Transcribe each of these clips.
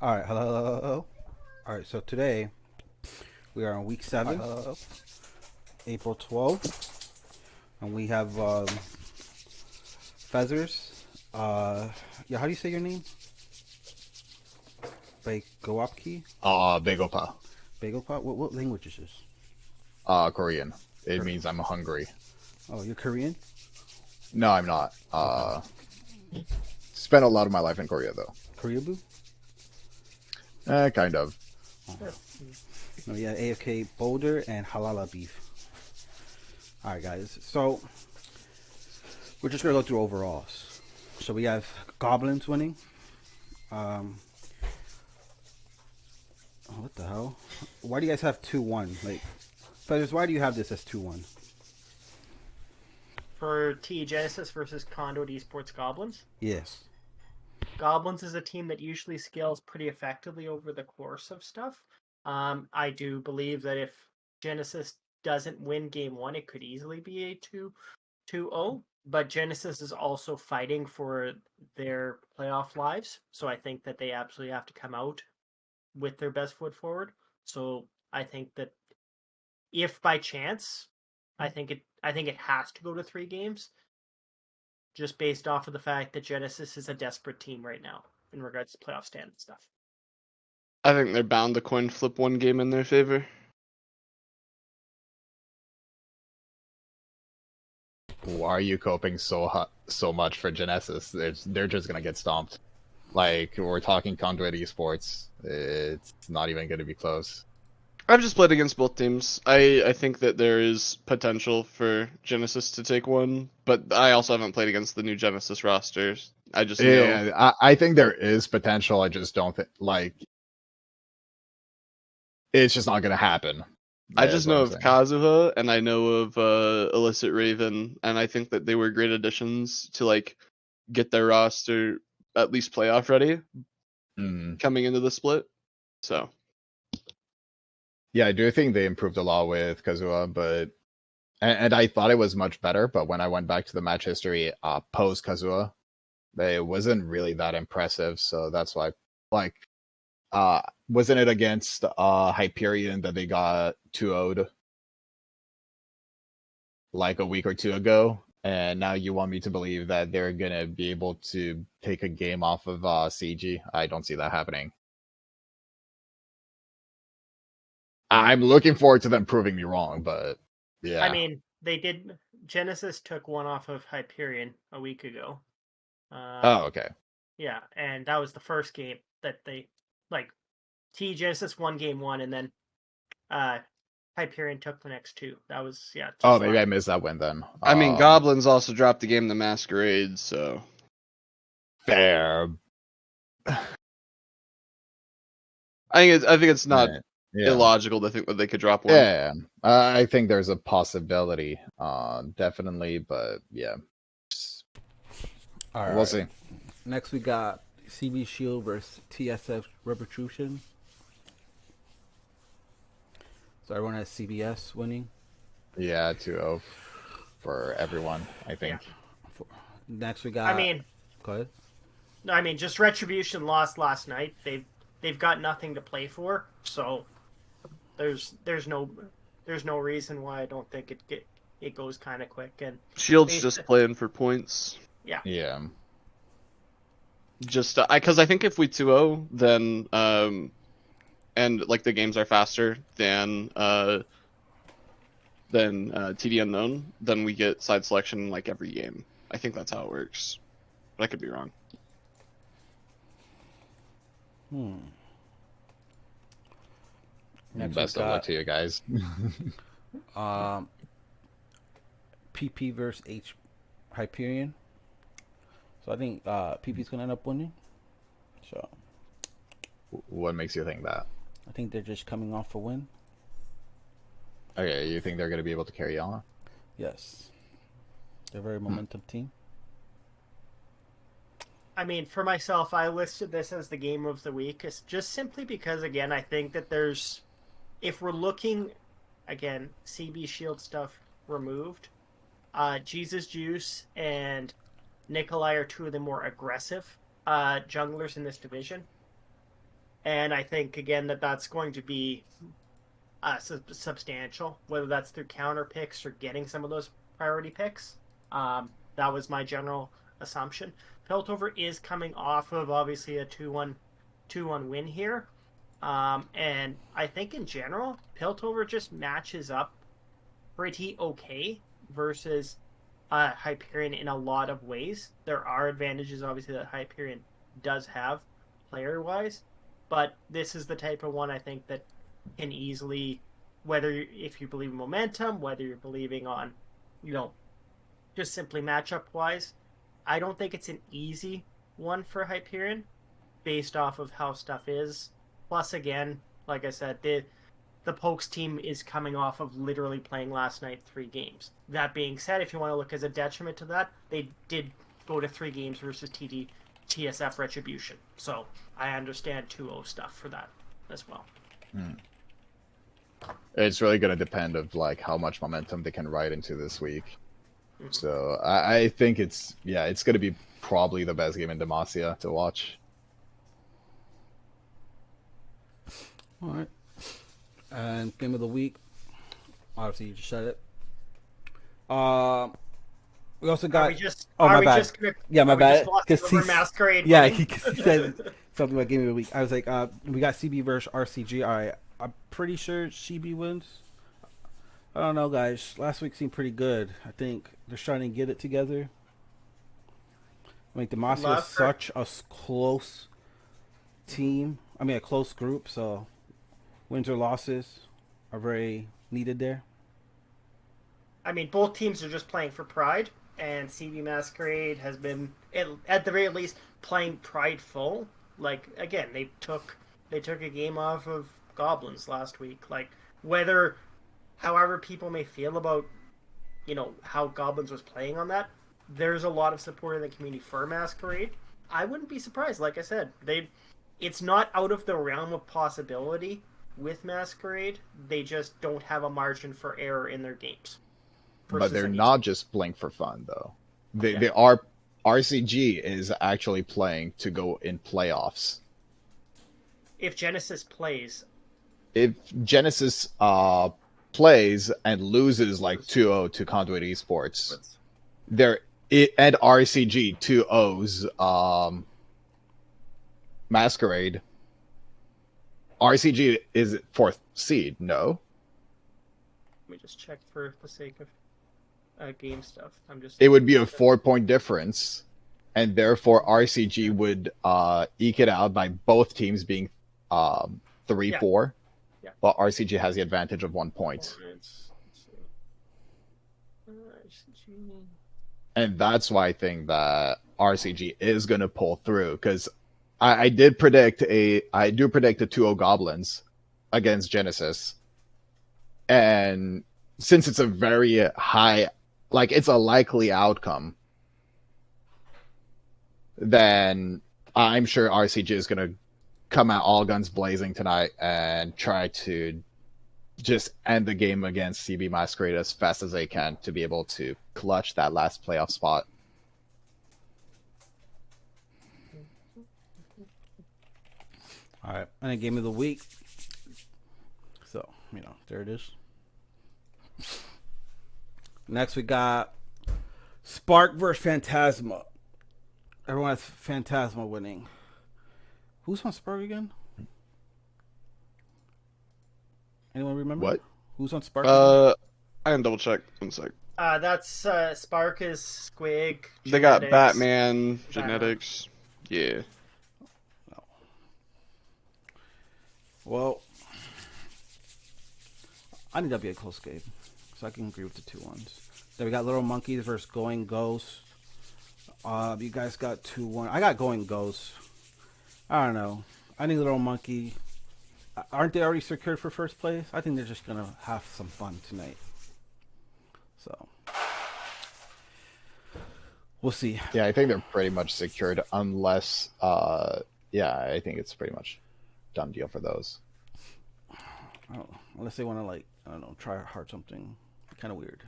All right, hello, hello, hello. All right, so today we are on week seven, April 12th, and we have Feathers. Yeah, how do you say your name? Bagawapki? Big Opa. Bagopop? What language is this? Korean. It Korean. means I'm hungry. Oh, you're Korean? No, I'm not. Okay. Spent a lot of my life in Korea though. Koreaboo? Kind of. Oh. No, yeah, AFK Boulder and Halala beef. All right, guys. So we're just gonna go through overalls. So we have Goblins winning. Um, oh, what the hell? Why do you guys have 2-1? Like, Feathers, why do you have this as 2-1? For T Genesis versus Conduit Esports Goblins. Yes. Goblins is a team that usually scales pretty effectively over the course of stuff. I do believe that if Genesis doesn't win game one, it could easily be a 2-0. But Genesis is also fighting for their playoff lives. So I think that they absolutely have to come out with their best foot forward. So I think that if by chance, I think it has to go to 3 games, just based off of the fact that Genesis is a desperate team right now in regards to playoff stand and stuff. I think they're bound to coin flip one game in their favor. Why are you coping so much for Genesis? They're just gonna get stomped. Like we're talking Conduit Esports. It's not even gonna be close. I've just played against both teams. I think that there is potential for Genesis to take one, but I also haven't played against the new Genesis rosters. I just know. Yeah, I think there is potential. I just don't think like it's just not gonna happen. I That's just what know I'm of saying. Kazuha and I know of Illicit Raven, and I think that they were great additions to like get their roster at least playoff ready Mm. coming into the split. So Yeah, I do think they improved a lot with Kazua, but and I thought it was much better, but when I went back to the match history post Kazua, it wasn't really that impressive. So that's why, like, wasn't it against Hyperion that they got 2-0'd like a week or two ago? And now you want me to believe that they're gonna be able to take a game off of CG? I don't see that happening. I'm looking forward to them proving me wrong, but I yeah. mean, they did. Genesis took one off of Hyperion a week ago. Oh, okay. Yeah, and that was the first game that they like. T Genesis won game one, and then uh, Hyperion took the next two. That was Oh, just maybe last. I missed that win then. I mean, Goblins also dropped the game the Masquerade, so Fair. I think it's not Right. Yeah. illogical to think that they could drop one. Yeah. I think there's a possibility, definitely, but yeah, All we'll right. see. Next we got CB Shield versus TSF Retribution. So everyone has CBS winning. Yeah, 2-0 for everyone, I Yeah, think. Next we I got. mean, Go ahead. no, I mean, just Retribution lost last night. They've got nothing to play for, so there's there's no there's no reason why I don't think it goes kind of quick. And Shield's based, just playing for points. yeah, Yeah. Just because I think if we 2-0, then and like the games are faster than TD Unknown, then we get side selection like every game. I think that's how it works, but I could be wrong. Hmm. Next we Best of luck got to you guys. um, PP versus Hyperion. So I think PP's gonna end up winning. So What makes you think that? I think they're just coming off a win. Okay, you think they're going to be able to carry on? Yes, they're a very Hmm. momentum team. I mean, for myself, I listed this as the game of the week, it's just simply because, again, I think that if we're looking, again, CB Shield stuff removed, Jesus Juice and Nikolai are two of the more aggressive junglers in this division. And I think, again, that's going to be substantial, whether that's through counter picks or getting some of those priority picks. That was my general assumption. Piltover is coming off of obviously a 2-1 win here. And I think in general, Piltover just matches up pretty okay versus Hyperion in a lot of ways. There are advantages, obviously, that Hyperion does have player wise, but this is the type of one I think that can easily, if you believe in momentum, whether you're believing on, just simply matchup wise, I don't think it's an easy one for Hyperion based off of how stuff is. Plus, again, like I said, the Pokes team is coming off of literally playing last night 3 games. That being said, if you want to look as a detriment to that, they did go to 3 games versus TSF Retribution. So I understand 2-0 stuff for that as well. It's really going to depend of like how much momentum they can ride into this week. So I think it's going to be probably the best game in Demacia to watch. All right. And game of the week, obviously you just said it. We also got. My bad. My bad. Because Masquerade. Yeah, he said something about game of the week. I was like, we got CB versus RCG. All right, I'm pretty sure CB wins. I don't know, guys. Last week seemed pretty good. I think they're trying to get it together. I mean, Demacia is such a close team. I mean, a close group. So wins or losses are very needed there. I mean, both teams are just playing for pride, and CB Masquerade has been, at the very least, playing prideful. Like, again, they took a game off of Goblins last week. Like, however people may feel about, how Goblins was playing on that, there's a lot of support in the community for Masquerade. I wouldn't be surprised. Like I said, it's not out of the realm of possibility with Masquerade. They just don't have a margin for error in their games. But they're not just playing for fun, though. They are. RCG is actually playing to go in playoffs. If Genesis plays. If Genesis plays and loses like 2-0 to Conduit Esports, and RCG 2-0s Masquerade. RCG is 4th seed, no? Let me just check for the sake of game stuff. It would be a 4-point difference, and therefore RCG would eke it out by both teams being 3-4. Yeah. But RCG has the advantage of 1 point. And that's why I think that RCG is going to pull through, because I do predict a 2-0 Goblins against Genesis. And since it's a very high, like it's a likely outcome, then I'm sure RCG is going to come out all guns blazing tonight and try to just end the game against CB Masquerade as fast as they can to be able to clutch that last playoff spot. All right, and a game of the week. So, there it is. Next, we got Spark versus Phantasma. Everyone has Phantasma winning. Who's on Spark again? Anyone remember? What? Who's on Spark? I can double check. 1 sec. That's Spark is Squig. They got Batman, Genetics. Yeah. Well, I think that'll be a close game, so I can agree with the 2-1s. Then we got Little Monkeys versus Going Ghost. You guys got 2-1. I got Going Ghost. I don't know. I think Little Monkey. Aren't they already secured for first place? I think they're just gonna have some fun tonight. So we'll see. Yeah, I think they're pretty much secured unless I think it's pretty much done deal for those. Oh, unless they want to, like, I don't know, try hard something kind of weird.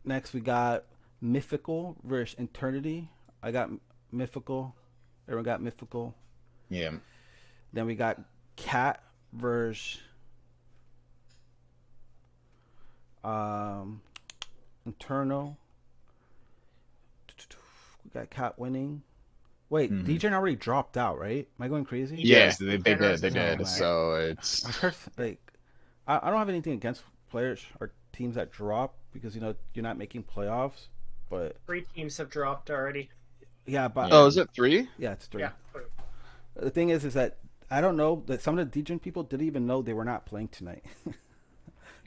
Next, we got Mythical versus Eternity. I got Mythical. Everyone got Mythical. Yeah. Then we got Cat versus Internal. We got Cat winning. Wait, Mhm. DJ already dropped out, right? Am I going crazy? Yes, Yeah. they did. They Oh, did. man. So it's I've heard like I don't have anything against players or teams that drop because you're not making playoffs, but 3 teams have dropped already. yeah, but Oh, Yeah. is it 3? yeah, it's three. Yeah. The thing is that I don't know that some of the DJ people didn't even know they were not playing tonight.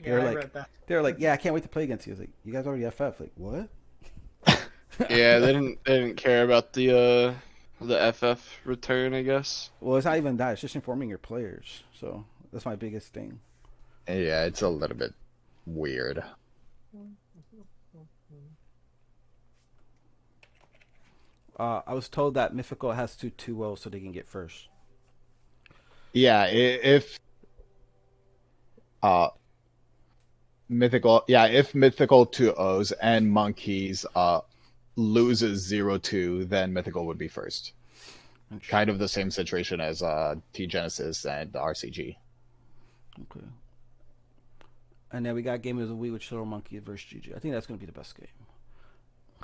Yeah, I like, read that. they're like, yeah, I can't wait to play against you. I was like, you guys already FF. Like, what? Yeah, they didn't care about the FF return, I guess. Well, it's not even that. It's just informing your players. So that's my biggest thing. yeah, it's a little bit weird. I was told that Mythical has to 2-0 so they can get first. Yeah, if uh if Mythical 2-0s and Monkeys loses 0-2, then Mythical would be first. Kind of the same situation as T Genesis and RCG. Okay. And then we got Game of the Week with Shuttle Monkey versus GG. I think that's going to be the best game.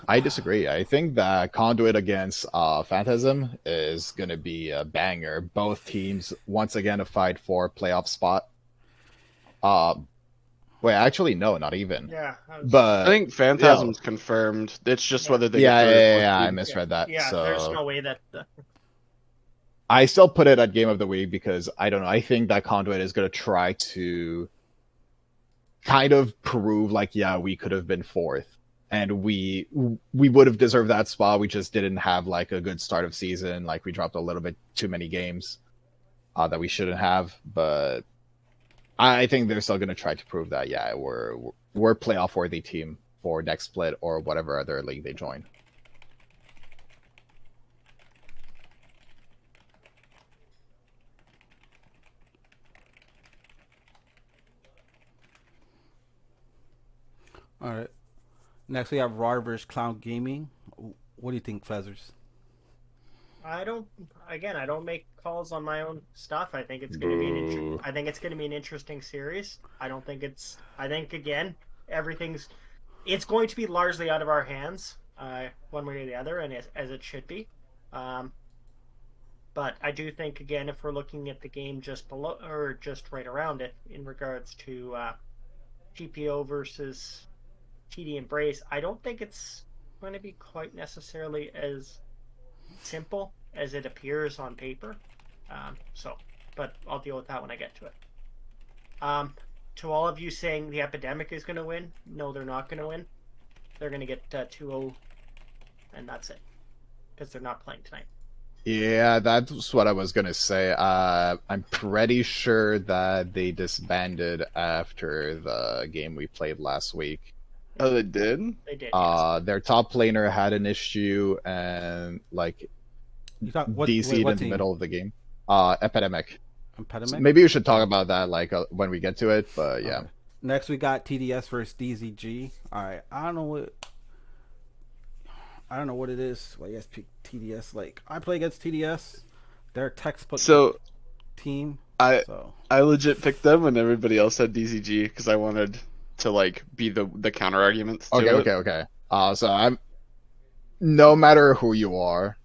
I disagree. I think that Conduit against Phantasm is going to be a banger. Both teams once again a fight for playoff spot. Wait, actually, no, not even. Yeah. But I think Phantasm's confirmed. It's just Yeah. whether they yeah, get through yeah, fourth yeah, I seed. misread that. Yeah, So there's no way that. I still put it at Game of the Week because I don't know. I think that Conduit is going to try to kind of prove like, yeah, we could have been fourth, and we would have deserved that spot. We just didn't have like a good start of season. Like we dropped a little bit too many games that we shouldn't have. But I think they're still going to try to prove that, yeah, we're playoff worthy team for next split or whatever other league they join. All right. Next, we have Raw versus Clown Gaming. What do you think, Feathers? I don't. Again, I don't make calls on my own stuff. I think it's going to be Boo. I think it's going to be an interesting series. I don't think it's. I think again, everything's. It's going to be largely out of our hands, one way or the other, and as it should be. But I do think again, if we're looking at the game just below or just right around it, in regards to GPO versus TD Embrace, I don't think it's going to be quite necessarily as simple as it appears on paper. But I'll deal with that when I get to it. To all of you saying the Epidemic is going to win, no, they're not going to win. They're going to get 2-0, and that's it, because they're not playing tonight. Yeah, that's what I was gonna say. I'm pretty sure that they disbanded after the game we played last week. Oh, they did? They did. Yes. Their top laner had an issue and like You thought DC'd what in the team? middle of the game. Epidemic. Impediment? So maybe we should talk about that like when we get to it. But yeah, Okay. Next, we got TDS versus DZG. All right, I don't know what it is. Why you guys pick TDS? Like I play against TDS. They're a textbook So team. I So I legit picked them when everybody else had DCG because I wanted to like be the counter argument to it. okay. So I'm no matter who you are,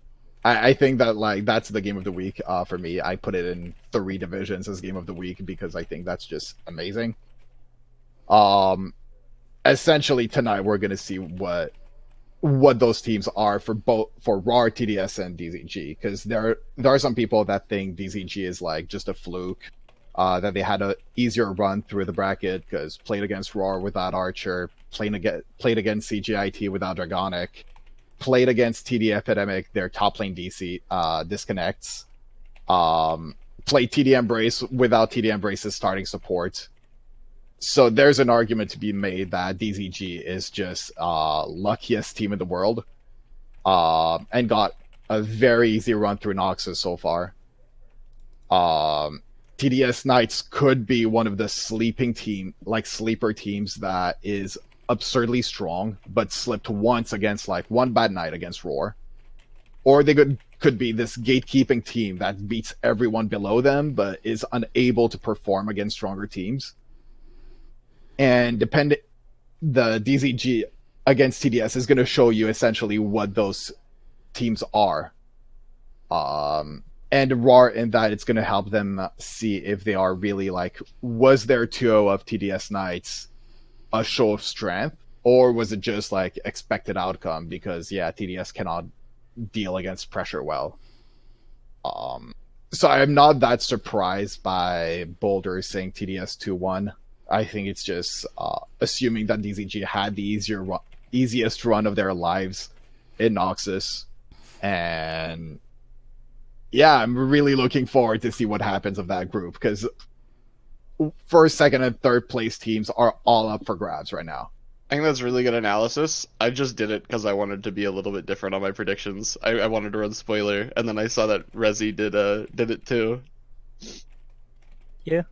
I think that like that's the game of the week for me. I put it in 3 divisions as game of the week because I think that's just amazing. Essentially tonight we're gonna see what those teams are for both for RAR, TDS, and DZG because there are some people that think DZG is like just a fluke. That they had a easier run through the bracket because played against RAR without Archer, played against CGIT without Dragonic, played against TD Epidemic, their top lane DC disconnects, played TD Embrace without TD Embrace's starting support. So there's an argument to be made that DZG is just luckiest team in the world, and got a very easy run through Noxus so far. TDS Knights could be one of the sleeper teams that is absurdly strong, but slipped once against like one bad night against Roar. Or they could could be this gatekeeping team that beats everyone below them, but is unable to perform against stronger teams. And the DZG against TDS is going to show you essentially what those teams are. And RAR in that it's going to help them see if they are really like, was their 2-0 of TDS Knights a show of strength, or was it just like expected outcome? Because yeah, TDS cannot deal against pressure well. So I'm not that surprised by Boulder saying TDS 2-1. I think it's just assuming that DZG had the easiest run of their lives in Noxus. And yeah, I'm really looking forward to see what happens of that group, because first, second, and third place teams are all up for grabs right now. I think that's really good analysis. I just did it because I wanted to be a little bit different on my predictions. I wanted to run spoiler, and then I saw that Rezi did it too. Yeah.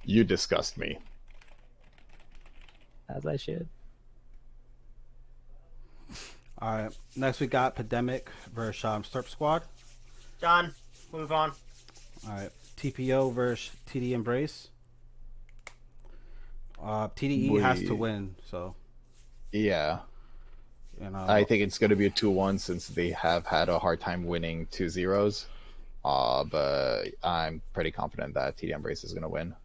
You disgust me. As I should. All right. Next we got Pandemic versus Slurp Squad. John, move on. All right. TPO versus TD Embrace. TDE has to win, so Yeah. you know. I think it's going to be a 2-1 since they have had a hard time winning 2-0s. But I'm pretty confident that TD Embrace is going to win.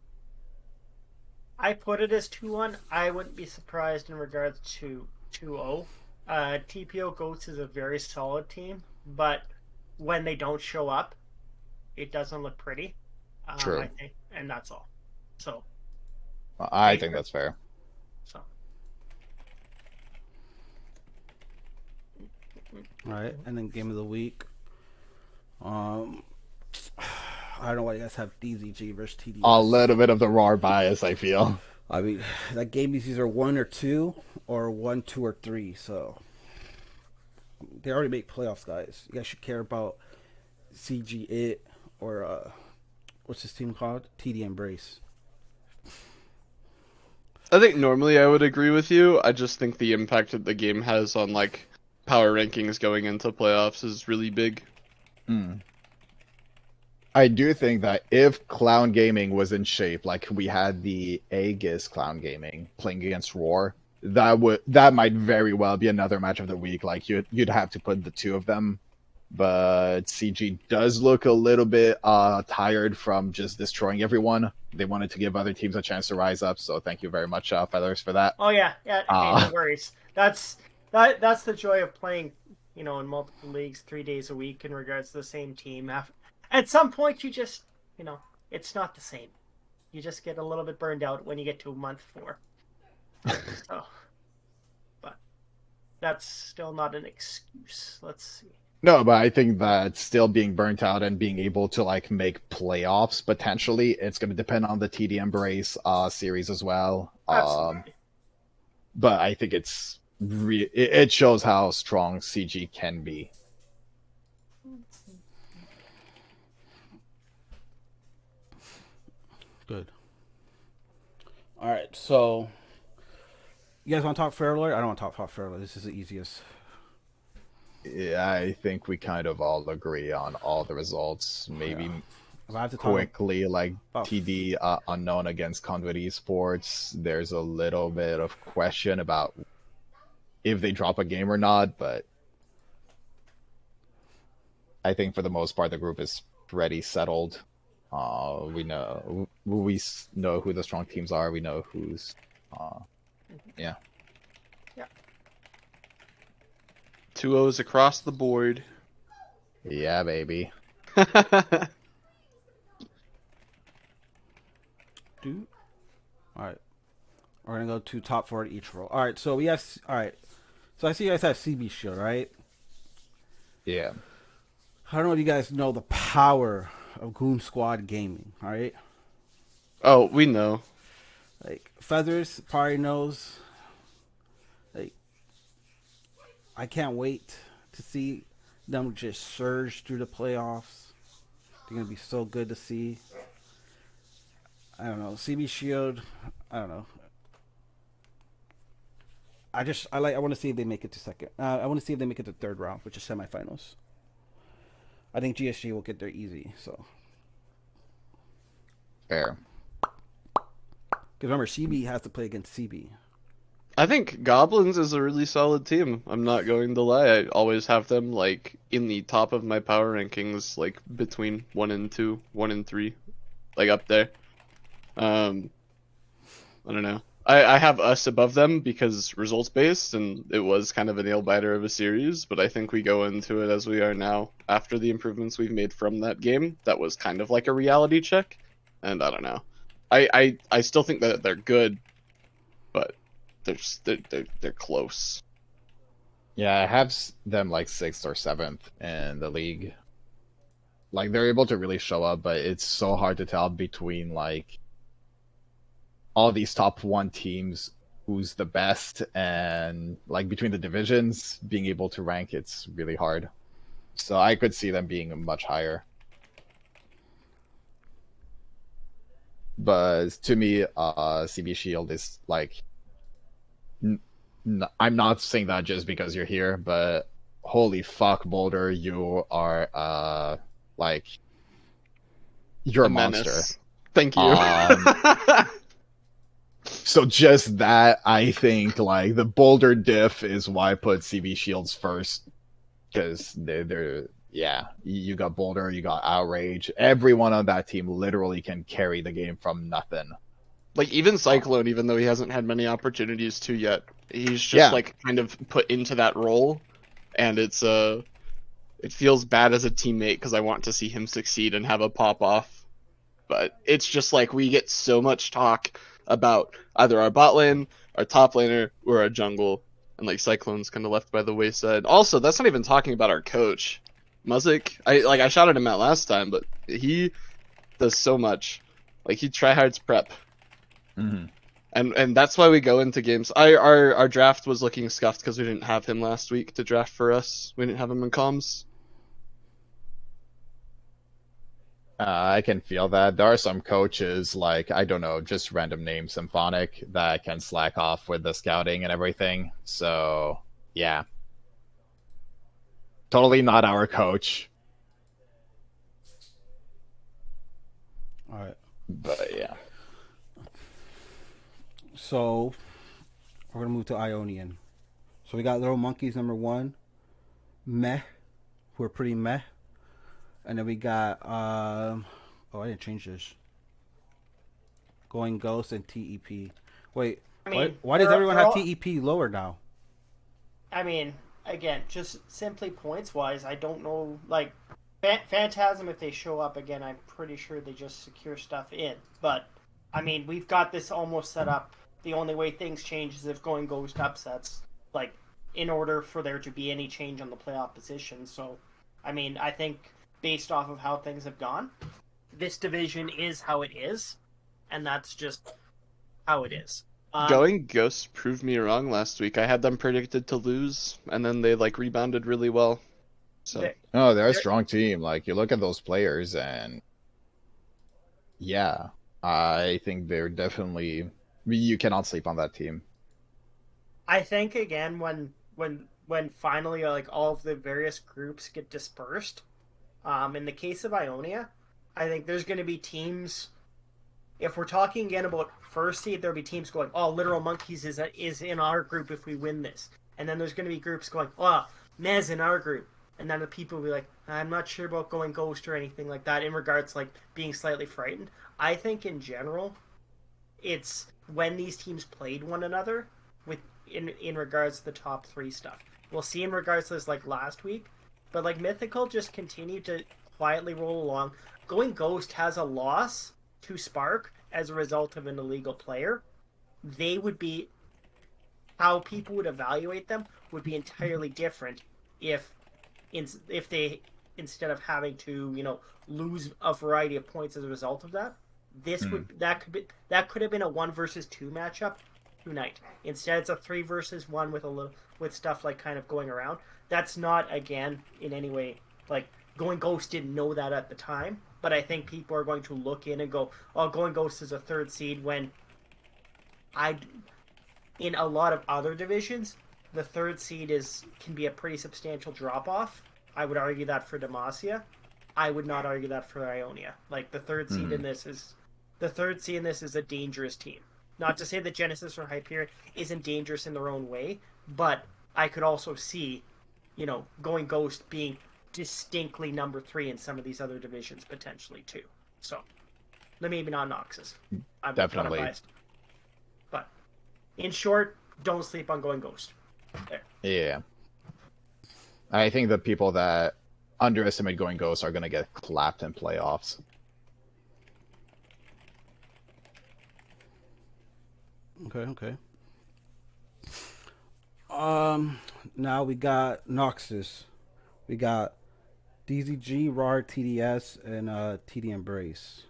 I put it as 2-1. I wouldn't be surprised in regards to 2-0. TPO Goats is a very solid team, but when they don't show up, it doesn't look pretty. True. I think, and that's all. So I think that's fair. So All right, and then game of the week. I don't know why you guys have DZG versus TDS. A little bit of the RAR bias, I feel. I mean, that game is either 1 or 2, or 1, 2, or 3. So they already make playoffs, guys. You guys should care about CG It or what's this team called? TD Embrace. I think normally I would agree with you. I just think the impact that the game has on like power rankings going into playoffs is really big. I do think that if Clown Gaming was in shape, like we had the Aegis Clown Gaming playing against Roar, that might very well be another match of the week. Like you'd have to put the two of them. But CG does look a little bit tired from just destroying everyone. They wanted to give other teams a chance to rise up, so thank you very much, Feathers, for that. Oh yeah. Hey, no worries. That's the joy of playing, in multiple leagues 3 days a week in regards to the same team. At some point, you just, it's not the same. You just get a little bit burned out when you get to month 4. So, but that's still not an excuse. Let's see. No, but I think that still being burnt out and being able to like make playoffs potentially, it's going to depend on the TD Embrace series as well. Absolutely. But I think it shows how strong CG can be. Good. All right, so you guys want to talk Fair Alert? I don't want to talk Fair Alert. This is the easiest. Yeah, I think we kind of all agree on all the results. Maybe If I have to talk quickly, like about- TD Unknown against Conduit Esports, there's a little bit of question about if they drop a game or not, but I think for the most part the group is pretty settled. We know who the strong teams are. We know who's yeah. 2-0s across the board. Yeah, baby. Do. All right, we're gonna go to top 4 at each roll. All right, so we have. All right, so I see you guys have CB Shield, right? Yeah. I don't know if you guys know the power of Goon Squad Gaming. All right, Oh, we know. like Feathers probably knows. Like, I can't wait to see them just surge through the playoffs. They're gonna be so good to see. I don't know. CB Shield, I don't know. I want to see if they make it to second. I want to see if they make it to third round, which is semifinals. I think GSG will get there easy. So Fair. because remember, CB has to play against CB. I think Goblins is a really solid team. I'm not going to lie. I always have them like in the top of my power rankings, like between 1 and 2, 1 and 3, like up there. I don't know. I have us above them because results based, and it was kind of a nail biter of a series. But I think we go into it as we are now after the improvements we've made from that game. That was kind of like a reality check, and I don't know. I still think that they're good, but they're close. Yeah, I have them like 6th or 7th in the league. Like they're able to really show up, but it's so hard to tell between like all these top 1 teams who's the best, and like between the divisions being able to rank, it's really hard. So I could see them being much higher. But to me, CB Shield is like I'm not saying that just because you're here, but holy fuck, Boulder, you are like you're a monster. Menace. Thank you. So just that, I think like the Boulder diff is why I put CB Shields first, because they're yeah, you got Boulder, you got Outrage, everyone on that team literally can carry the game from nothing. Like even Cyclone, even though he hasn't had many opportunities to yet, he's just like kind of put into that role, and it feels bad as a teammate because I want to see him succeed and have a pop off. But it's just like we get so much talk about either our bot lane, our top laner, or our jungle, and like Cyclone's kind of left by the wayside. Also, that's not even talking about our coach, Muzik. I shouted him out last time, but he does so much. Like he tryhards prep. Mm-hmm. And that's why we go into games. Our draft was looking scuffed because we didn't have him last week to draft for us. We didn't have him in comms. I can feel that. There are some coaches, like, I don't know, just random names, Symphonic, that can slack off with the scouting and everything. So, yeah. Totally not our coach. All right. But, yeah. So we're gonna move to Ionian. So we got Little Monkeys number 1, meh, who are pretty meh, and then we got I didn't change this. Going Ghost and TEP. Wait, I mean, why does everyone have all... TEP lower now? I mean, again, just simply points wise, I don't know. Like Phantasm, if they show up again, I'm pretty sure they just secure stuff in. But I mean, we've got this almost set up. The only way things change is if Going Ghost upsets, like, in order for there to be any change on the playoff position. So, I mean, I think based off of how things have gone, this division is how it is, and that's just how it is. Going Ghost proved me wrong last week. I had them predicted to lose, and then they like rebounded really well. So they're a strong team. Like you look at those players, and yeah, I think they're definitely. You cannot sleep on that team. I think again when finally like all of the various groups get dispersed, in the case of Ionia, I think there's going to be teams. If we're talking again about first seed, there'll be teams going, "Oh, Literal Monkeys is in our group if we win this," and then there's going to be groups going, "Oh, Nez in our group," and then the people will be like, "I'm not sure about Going Ghost or anything like that." In regards to, like, being slightly frightened, I think in general, it's when these teams played one another with in regards to the top 3 stuff. We'll see in regards to this like last week, but like Mythical just continued to quietly roll along. Going Ghost has a loss to Spark as a result of an illegal player. They would be how people would evaluate them would be entirely different if they, instead of having to lose a variety of points as a result of that, that could have been a 1 versus 2 matchup tonight. Instead, it's a 3 versus 1 with stuff like kind of going around. That's not, again, in any way like Going Ghost didn't know that at the time, but I think people are going to look in and go, "Oh, Going Ghost is a 3rd seed," when in a lot of other divisions, the third seed can be a pretty substantial drop off. I would argue that for Demacia. I would not argue that for Ionia. Like the third seed in this is a dangerous team. Not to say that Genesis or Hyperion isn't dangerous in their own way, but I could also see, Going Ghost being distinctly number 3 in some of these other divisions potentially too. So, maybe not Noxus. I'm Definitely. kind of biased. But in short, don't sleep on Going Ghost. There. Yeah. I think the people that underestimate Going Ghost are going to get clapped in playoffs. Okay. Now we got Noxus. We got DZG, RAR, TDS, and TD Embrace.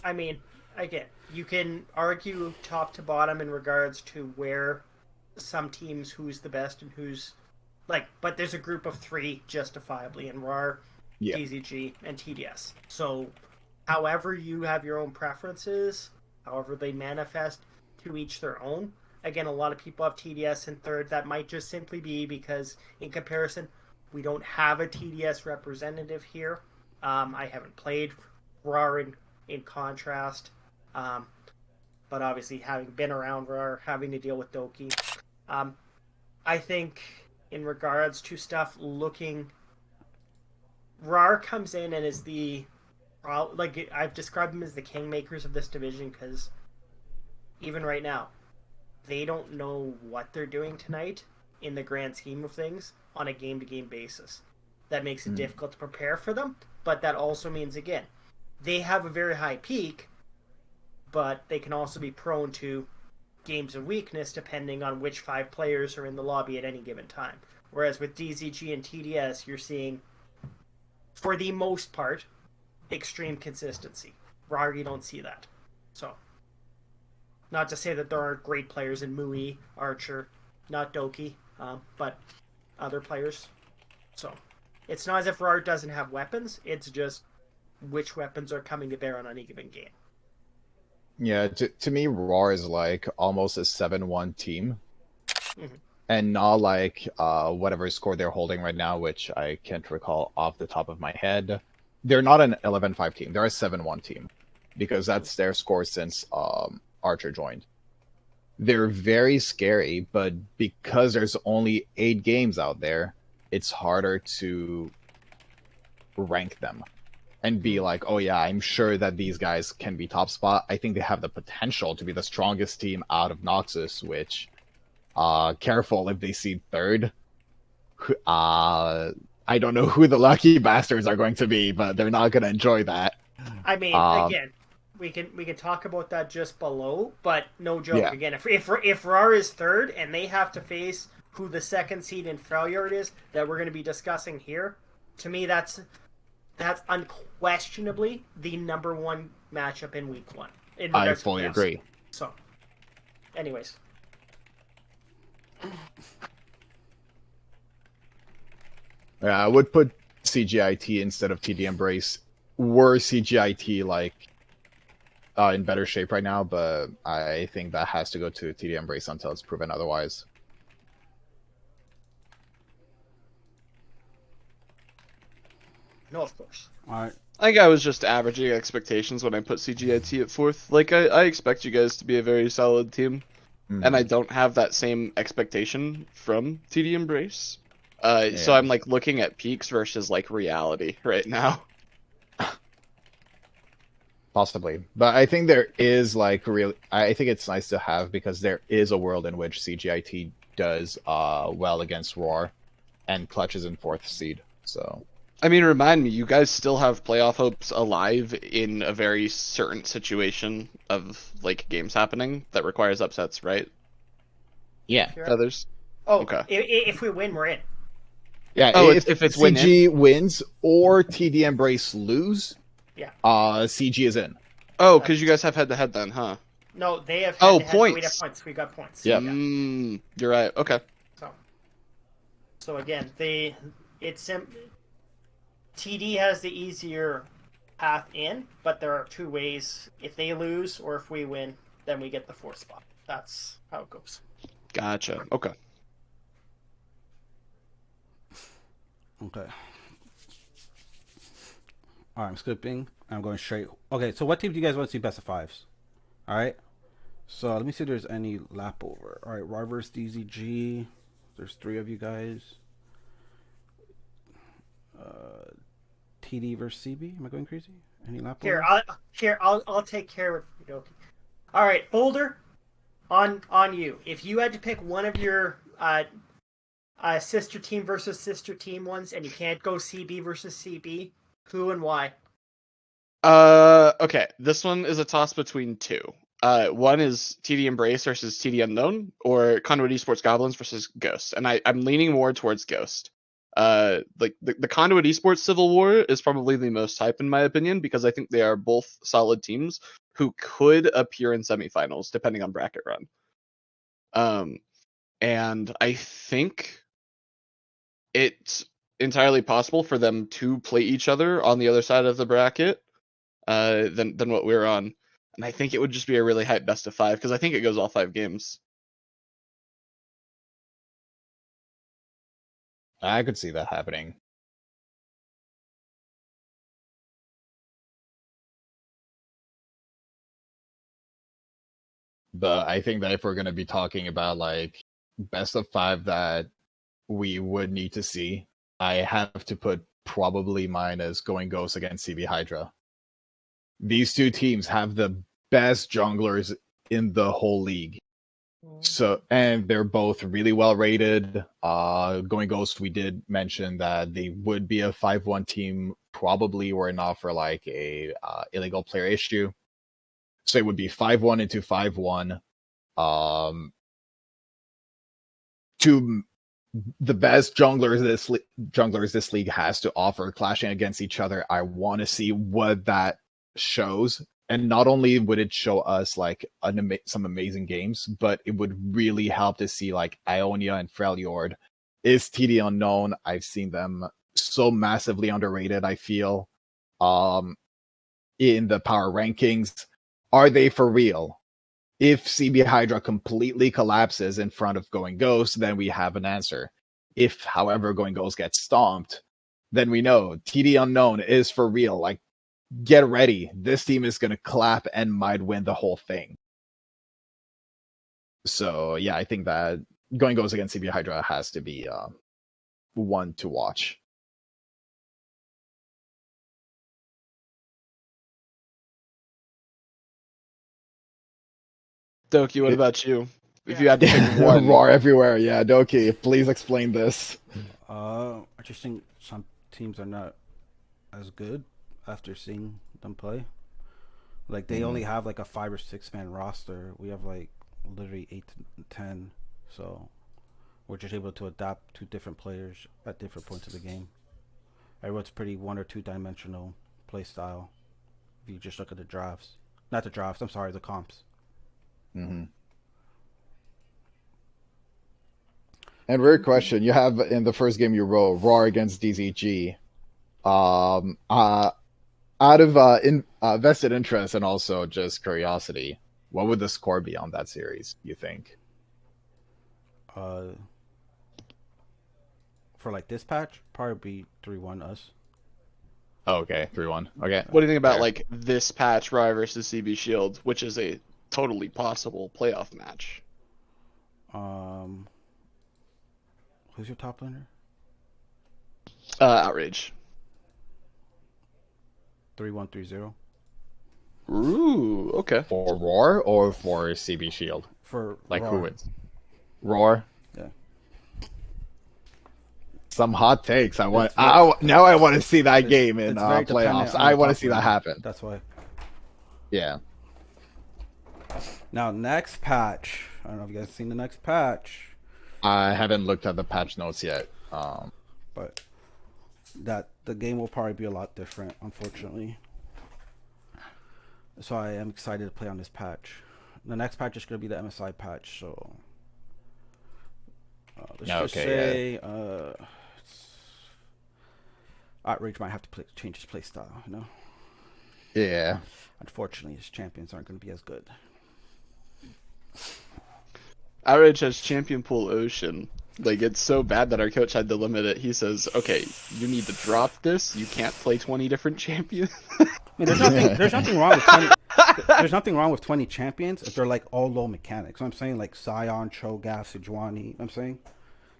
I mean, again, you can argue top to bottom in regards to where some teams who's the best and who's but there's a group of 3 justifiably in RAR, DZG, and TDS. So, however you have your own preferences, however they manifest, to each their own. Again, a lot of people have TDS in third. That might just simply be because, in comparison, we don't have a TDS representative here. I haven't played RAR in contrast. But obviously, having been around RAR, having to deal with Doki. I think, in regards to stuff RAR comes in and is I've described them as the kingmakers of this division because even right now, they don't know what they're doing tonight in the grand scheme of things on a game-to-game basis. That makes it difficult to prepare for them, but that also means, again, they have a very high peak, but they can also be prone to games of weakness depending on which 5 players are in the lobby at any given time. Whereas with DZG and TDS, you're seeing, for the most part, extreme consistency. RAR, you don't see that. So, not to say that there aren't great players in Mui, Archer, not Doki, but other players. So, it's not as if RAR doesn't have weapons, it's just which weapons are coming to bear on any given game. Yeah, to me, RAR is like almost a 7-1 team. Mm-hmm. And not like whatever score they're holding right now, which I can't recall off the top of my head. They're not an 11-5 team. They're a 7-1 team because that's their score since Archer joined. They're very scary, but because there's only 8 games out there, it's harder to rank them and be like, oh yeah, I'm sure that these guys can be top spot. I think they have the potential to be the strongest team out of Noxus, which... careful if they see third. I don't know who the lucky bastards are going to be, but they're not going to enjoy that. I mean, again, we can talk about that just below, but no joke. Yeah. Again, if RAR is third and they have to face who the second seed in Freljord is that we're going to be discussing here, to me that's unquestionably the number 1 matchup in week 1. I fully agree. So, anyways. Yeah, I would put CGIT instead of TD Embrace. Were CGIT in better shape right now, but I think that has to go to TD Embrace until it's proven otherwise. No, of course. All right. I think I was just averaging expectations when I put CGIT at 4th. Like, I expect you guys to be a very solid team. And I don't have that same expectation from TD Embrace. So I'm like looking at peaks versus like reality right now. Possibly. But I think there is I think it's nice to have because there is a world in which CGIT does well against RAR and clutches in 4th seed. So I mean, remind me, you guys still have playoff hopes alive in a very certain situation of like games happening that requires upsets, right? Yeah. Feathers? Oh, okay. If we win, we're in. Yeah, if it's CG wins or TD Embrace lose, CG is in. Oh, because you guys have head-to-head then, huh? No, they have points. We have points. We got points. Yeah. You're right. Okay. So again, TD has the easier path in, but there are 2 ways. If they lose or if we win, then we get the 4th spot. that's how it goes. Gotcha. Okay. Okay. All right, I'm skipping. I'm going straight. Okay, so what team do you guys want to see best of fives? All right. So let me see if there's any lap over. All right, Raw versus DZG. There's 3 of you guys. TD versus CB. Am I going crazy? Any lap over? I'll take care of it. Okay. All right, Boulder, on you. If you had to pick one of your sister team versus sister team ones, and you can't go CB versus CB, who and why? Okay. This one is a toss between 2. One is TD Embrace versus TD Unknown, or Conduit Esports Goblins versus Ghost. And I'm leaning more towards Ghost. Like the Conduit Esports Civil War is probably the most hype in my opinion, because I think they are both solid teams who could appear in semifinals depending on bracket run. And I think it's entirely possible for them to play each other on the other side of the bracket than what we're on. And I think it would just be a really hype best of 5, because I think it goes all 5 games. I could see that happening. But I think that if we're going to be talking about like best of 5 that we would need to see, I have to put probably mine as Going Ghost against CB Hydra. These 2 teams have the best junglers in the whole league. So, and they're both really well rated. Going Ghost, we did mention that they would be a 5-1 team, probably were not for like a illegal player issue. So it would be 5-1 into 5-1. To the best junglers this league has to offer, clashing against each other. I want to see what that shows, and not only would it show us like some amazing games, but it would really help to see like Ionia and Freljord. Is TD Unknown? I've seen them so massively underrated, I feel, in the power rankings. Are they for real? If CB Hydra completely collapses in front of Going Ghost, then we have an answer. If, however, Going Ghost gets stomped, then we know TD Unknown is for real. Like, get ready. This team is going to clap and might win the whole thing. So, yeah, I think that Going Ghost against CB Hydra has to be one to watch. Doki, what about you? If you had to pick one. Roar everywhere. Yeah, Doki, please explain this. I just think some teams are not as good after seeing them play. Like they only have like a 5 or 6 man roster. We have like literally 8 to 10. So we're just able to adapt to different players at different points of the game. Everyone's pretty 1 or 2 dimensional play style. If you just look at the drafts, not the drafts. I'm sorry, the comps. Mm-hmm. And weird question: you have in the first game you roll Roar against DZG. Out of vested interest and also just curiosity, what would the score be on that series? You think? For like this patch, probably be 3-1 us. Oh, okay, 3-1. Okay. What do you think about fair. like this patch, Rye versus CB Shield, which is a totally possible playoff match? Who's your top laner? Outrage. 3-1, 3-0. Ooh, okay. For Roar or for CB Shield? For Like Roar. who wins? Roar. Yeah. Some hot takes. Now I want to see that game in very dependent playoffs. on I the want to top see that laner. happen. That's why. Yeah. Now, next patch. I don't know if you guys have seen the next patch. I haven't looked at the patch notes yet. But that the game will probably be a lot different, unfortunately. So I am excited to play on this patch. The next patch is going to be the MSI patch, so let's just say Outrage might have to change his play style, you know? Yeah. Unfortunately, his champions aren't going to be as good. Outrage has champion pool Ocean. Like, it's so bad that our coach had to limit it. He says, okay, you need to drop this. You can't play 20 different champions. I mean, there's nothing wrong with 20. There's nothing wrong with 20 champions if they're like all low mechanics. I'm saying like Scion, Cho'Gath, Sejuani. I'm saying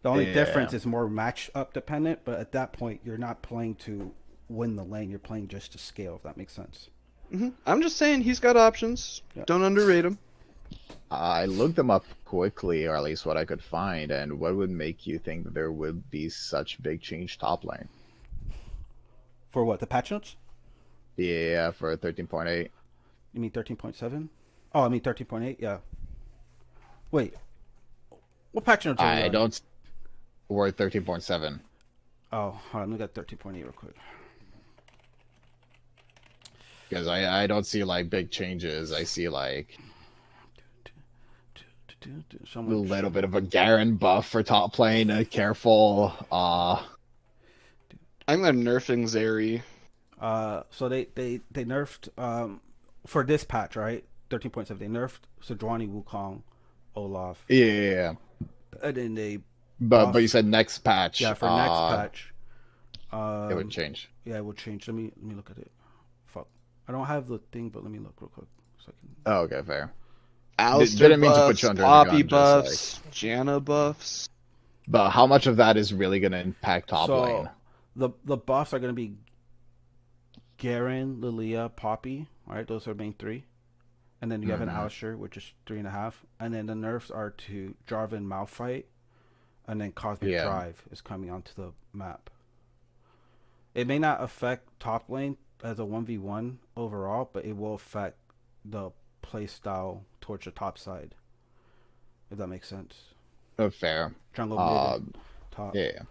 the only difference is more match up dependent. But at that point, you're not playing to win the lane. You're playing just to scale. If that makes sense. I'm just saying he's got options. Yeah. Don't underrate him. I looked them up quickly, or at least what I could find, and what would make you think that there would be such big change top lane? For what, the patch notes? Yeah, for 13.8. You mean 13.7? Oh, I mean 13.8. Yeah. Wait. What patch notes are you I on? don't. We're 13.7. Oh, hold on. Let me get 13.8 real quick. Because I don't see like big changes. I see like a little bit of a Garen buff for top lane. Careful. I'm gonna nerfing Zeri. So they nerfed for this patch, right? 13.7. They nerfed Sejuani, Wukong, Olaf. Yeah. And then they But you said next patch. Yeah, for next patch. It would change. Yeah, it would change. Let me look at it. Fuck. I don't have the thing, but let me look real quick. So I can... Oh, okay, fair. Alistair Didn't mean to put buffs, you under the Poppy gun, buffs, Janna buffs. But how much of that is really going to impact top lane? The buffs are going to be Garen, Lilia, Poppy. All right, those are the main three. And then you have an Alistair, which is 3.5. And then the nerfs are to Jarvan, Malphite. And then Cosmic Drive is coming onto the map. It may not affect top lane as a 1v1 overall, but it will affect the play style towards the top side. If that makes sense. Fair. Jungle mid, top. Yeah.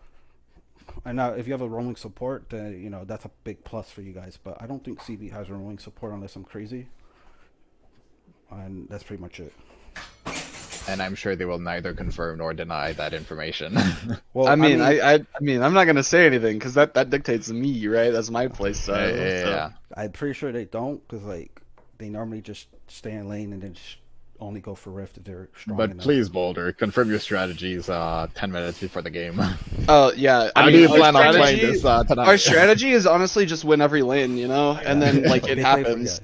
And now, if you have a roaming support, then that's a big plus for you guys. But I don't think CB has roaming support unless I'm crazy. And that's pretty much it. And I'm sure they will neither confirm nor deny that information. Well, I mean, I'm not gonna say anything because that dictates me, right? That's my play style. Yeah. I'm pretty sure they don't because they normally just stay in lane and then just only go for Rift if they're strong enough. But please, Boulder, confirm your strategies 10 minutes before the game. Oh, yeah. How do you plan on playing this tonight? Our strategy is honestly just win every lane, and then, it happens.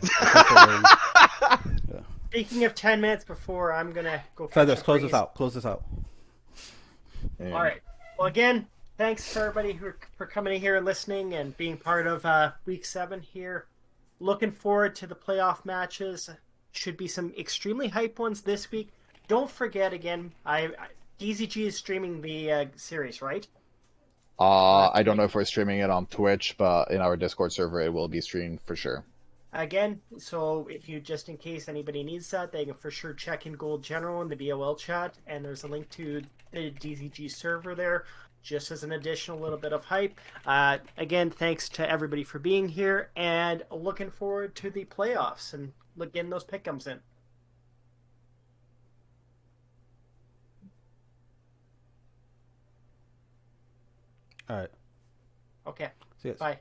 Speaking of 10 minutes before, I'm going to go... Feathers, close this out. Yeah. All right. Well, again, thanks to everybody for coming in here and listening and being part of Week 7 here. Looking forward to the playoff matches. Should be some extremely hype ones this week. Don't forget, again, DZG is streaming the series, right? I don't know if we're streaming it on Twitch, but in our Discord server, it will be streamed for sure. Again, so if you, just in case anybody needs that, they can for sure check in Gold General in the BOL chat, and there's a link to the DZG server there, just as an additional little bit of hype. Again, thanks to everybody for being here, and looking forward to the playoffs and getting those pick'ems in. All right. Okay. See you guys. Bye.